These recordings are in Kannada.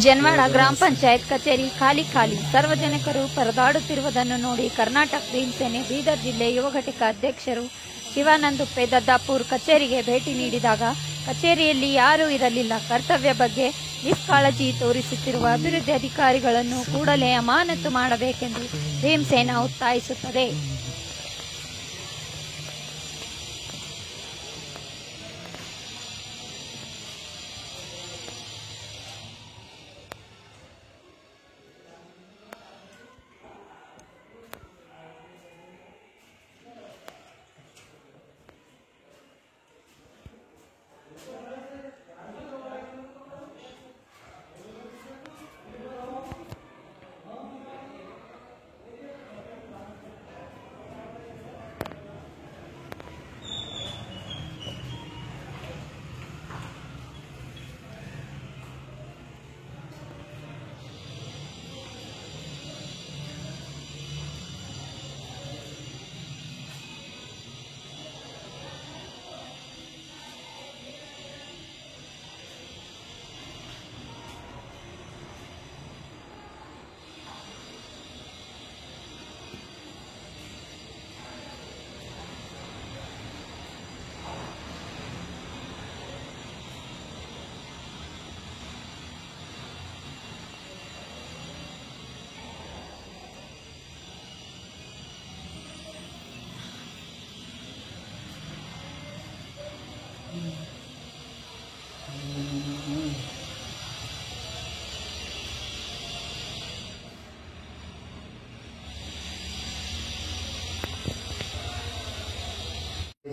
ಜನವಾಡ ಗ್ರಾಮ ಪಂಚಾಯತ್ ಕಚೇರಿ ಖಾಲಿ ಸಾರ್ವಜನಿಕರು ಪರದಾಡುತ್ತಿರುವುದನ್ನು ನೋಡಿ ಕರ್ನಾಟಕ ಭೀಮಸೇನೆ ಬೀದರ್ ಜಿಲ್ಲೆ ಯುವ ಘಟಕ ಅಧ್ಯಕ್ಷರು ಶಿವಾನಂದ ಉಪ್ಪೆ ದದ್ದಾಪುರ್ ಕಚೇರಿಗೆ ಭೇಟಿ ನೀಡಿದಾಗ ಕಚೇರಿಯಲ್ಲಿ ಯಾರೂ ಇರಲಿಲ್ಲ. ಕರ್ತವ್ಯ ಬಗ್ಗೆ ನಿಷ್ಕಾಳಜಿ ತೋರಿಸುತ್ತಿರುವ ಅಭಿವೃದ್ಧಿ ಅಧಿಕಾರಿಗಳನ್ನು ಕೂಡಲೇ ಅಮಾನತು ಮಾಡಬೇಕೆಂದು ಭೀಮಸೇನಾ ಒತ್ತಾಯಿಸುತ್ತದೆ.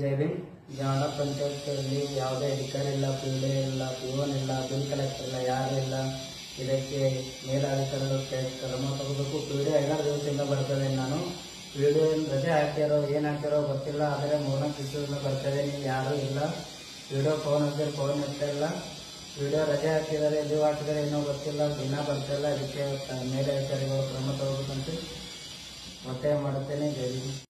ಜೈ ಭೀಮ್. ಜನವಾಡ ಪಂಚಾಯತ್ನಲ್ಲಿ ಯಾವುದೇ ಅಧಿಕಾರಿ ಇಲ್ಲ, ಪಿಡಿಒ ಇಲ್ಲ, ಪಿಒನ್ ಇಲ್ಲ, ಬಿಲ್ ಕಲೆಕ್ಟರ್ ಇಲ್ಲ, ಯಾರು ಇಲ್ಲ. ಇದಕ್ಕೆ ಮೇಲಾಧಿಕಾರಿಗಳು ಕ್ರಮ ತಗೋಬೇಕು. ಪಿಡಿಒ 5 ದಿವಸದಿಂದ ಬರ್ತದೆ. ನಾನು ಪಿಡಿಒ ರಜೆ ಹಾಕ್ಯಾರೋ ಏನು ಹಾಕ್ಯಾರೋ ಗೊತ್ತಿಲ್ಲ, ಆದರೆ 3 ದಿವಸದಿಂದ ಬರ್ತದೆ. ನೀವು ಯಾರೂ ಇಲ್ಲ. ಪಿಡಿಒ ಫೋನ್ ಹಾಕಿದ್ರೆ ಫೋನ್ ಇರ್ತಾ ಇಲ್ಲ. ಪಿಡಿಒ ರಜೆ ಹಾಕಿದ್ದಾರೆ, ಲೀವ್ ಹಾಕಿದರೆ ಏನೋ ಗೊತ್ತಿಲ್ಲ, ದಿನ ಬರ್ತಾಯಿಲ್ಲ. ಅದಕ್ಕೆ ಮೇಲಾಧಿಕಾರಿಗಳು ಕ್ರಮ ತಗೋಬೇಕಂತ ಒತ್ತಾಯ ಮಾಡುತ್ತೇನೆ. ಜೈ ಭೀಮ್.